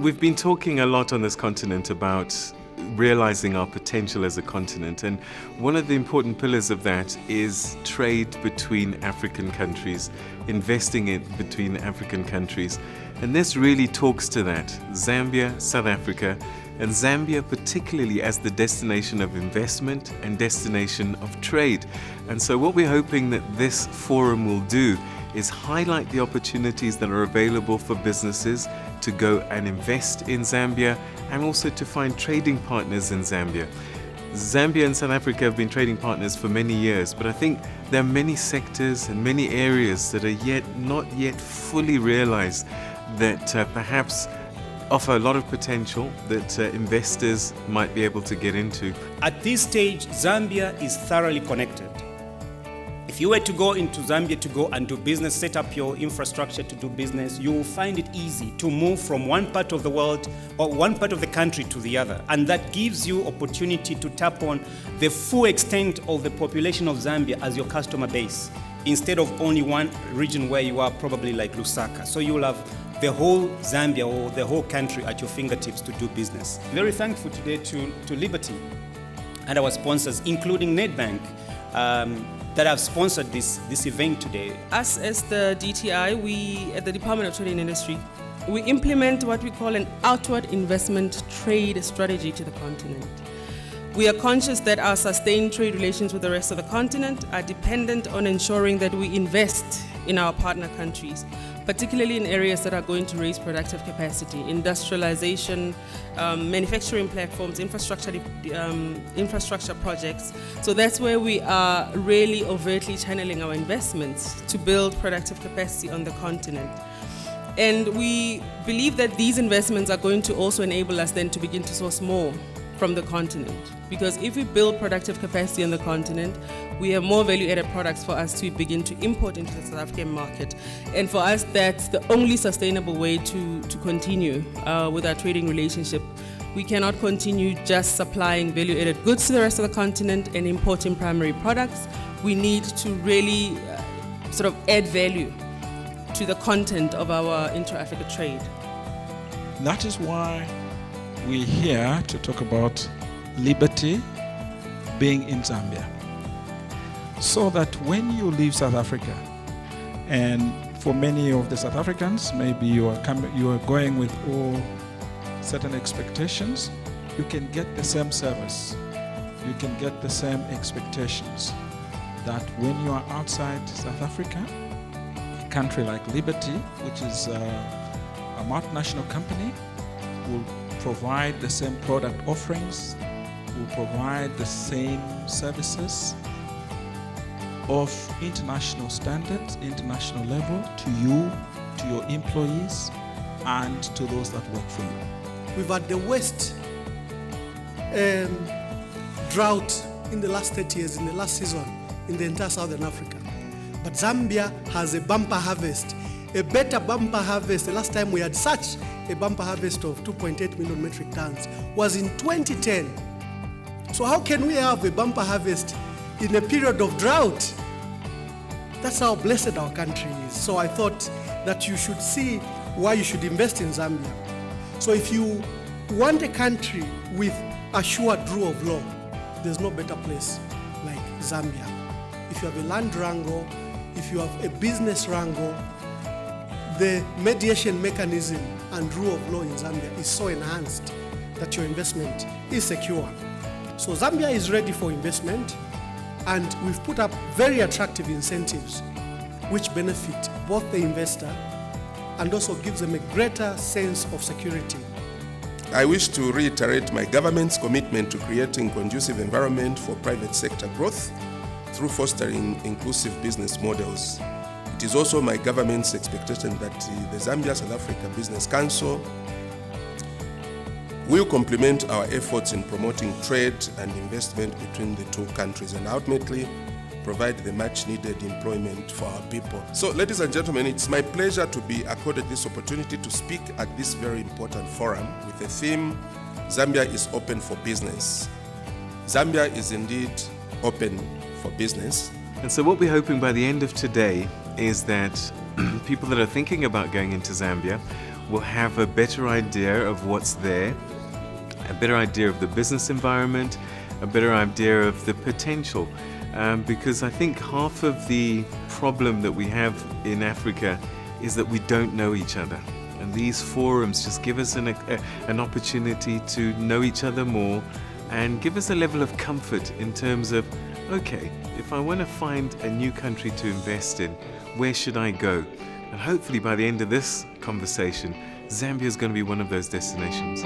we've been talking a lot on this continent about realizing our potential as a continent, and one of the important pillars of that is trade between African countries, investing in between African countries, and this really talks to that. Zambia, South Africa, and Zambia particularly as the destination of investment and destination of trade. And so what we're hoping that this forum will do is highlight the opportunities that are available for businesses to go and invest in Zambia, and also to find trading partners in Zambia. Zambia and South Africa have been trading partners for many years, but I think there are many sectors and many areas that are not yet fully realized that perhaps offer a lot of potential that investors might be able to get into. At this stage, Zambia is thoroughly connected. If you were to go into Zambia to go and do business, set up your infrastructure to do business, you will find it easy to move from one part of the world or one part of the country to the other. And that gives you opportunity to tap on the full extent of the population of Zambia as your customer base, instead of only one region where you are, probably like Lusaka. So you will have the whole Zambia or the whole country at your fingertips to do business. Very thankful today to Liberty and our sponsors, including Nedbank, that have sponsored this event today. Us as the DTI, we at the Department of Trade and Industry, we implement what we call an outward investment trade strategy to the continent. We are conscious that our sustained trade relations with the rest of the continent are dependent on ensuring that we invest in our partner countries, particularly in areas that are going to raise productive capacity, industrialization, manufacturing platforms, infrastructure projects. So that's where we are really overtly channeling our investments to build productive capacity on the continent. And we believe that these investments are going to also enable us then to begin to source more from the continent. Because if we build productive capacity on the continent, we have more value-added products for us to begin to import into the South African market. And for us, that's the only sustainable way to continue with our trading relationship. We cannot continue just supplying value-added goods to the rest of the continent and importing primary products. We need to really sort of add value to the content of our intra-Africa trade. That is why we're here to talk about Liberty being in Zambia. So that when you leave South Africa, and for many of the South Africans, maybe you are going with all certain expectations, you can get the same service, you can get the same expectations, that when you are outside South Africa, a country like Liberty, which is a multinational company, will provide the same product offerings, will provide the same services of international standards, international level to you, to your employees, and to those that work for you. We've had the worst drought in the last 30 years, in the last season, in the entire Southern Africa. But Zambia has a bumper harvest, a better bumper harvest. The last time we had such a bumper harvest of 2.8 million metric tons was in 2010. So how can we have a bumper harvest in a period of drought? That's how blessed our country is. So I thought that you should see why you should invest in Zambia. So if you want a country with assured rule of law, there's no better place like Zambia. If you have a land wrangle, if you have a business wrangle, the mediation mechanism and rule of law in Zambia is so enhanced that your investment is secure. So Zambia is ready for investment, and we've put up very attractive incentives which benefit both the investor and also gives them a greater sense of security. I wish to reiterate my government's commitment to creating conducive environment for private sector growth through fostering inclusive business models. It is also my government's expectation that the Zambia-South Africa Business Council will complement our efforts in promoting trade and investment between the two countries and ultimately provide the much needed employment for our people. So, ladies and gentlemen, it's my pleasure to be accorded this opportunity to speak at this very important forum with the theme, Zambia is open for business. Zambia is indeed open for business. And so what we're hoping by the end of today is that people that are thinking about going into Zambia will have a better idea of what's there, a better idea of the business environment, a better idea of the potential. Because I think half of the problem that we have in Africa is that we don't know each other. And these forums just give us an opportunity to know each other more and give us a level of comfort in terms of, okay, if I want to find a new country to invest in, where should I go? And hopefully by the end of this conversation, Zambia is going to be one of those destinations.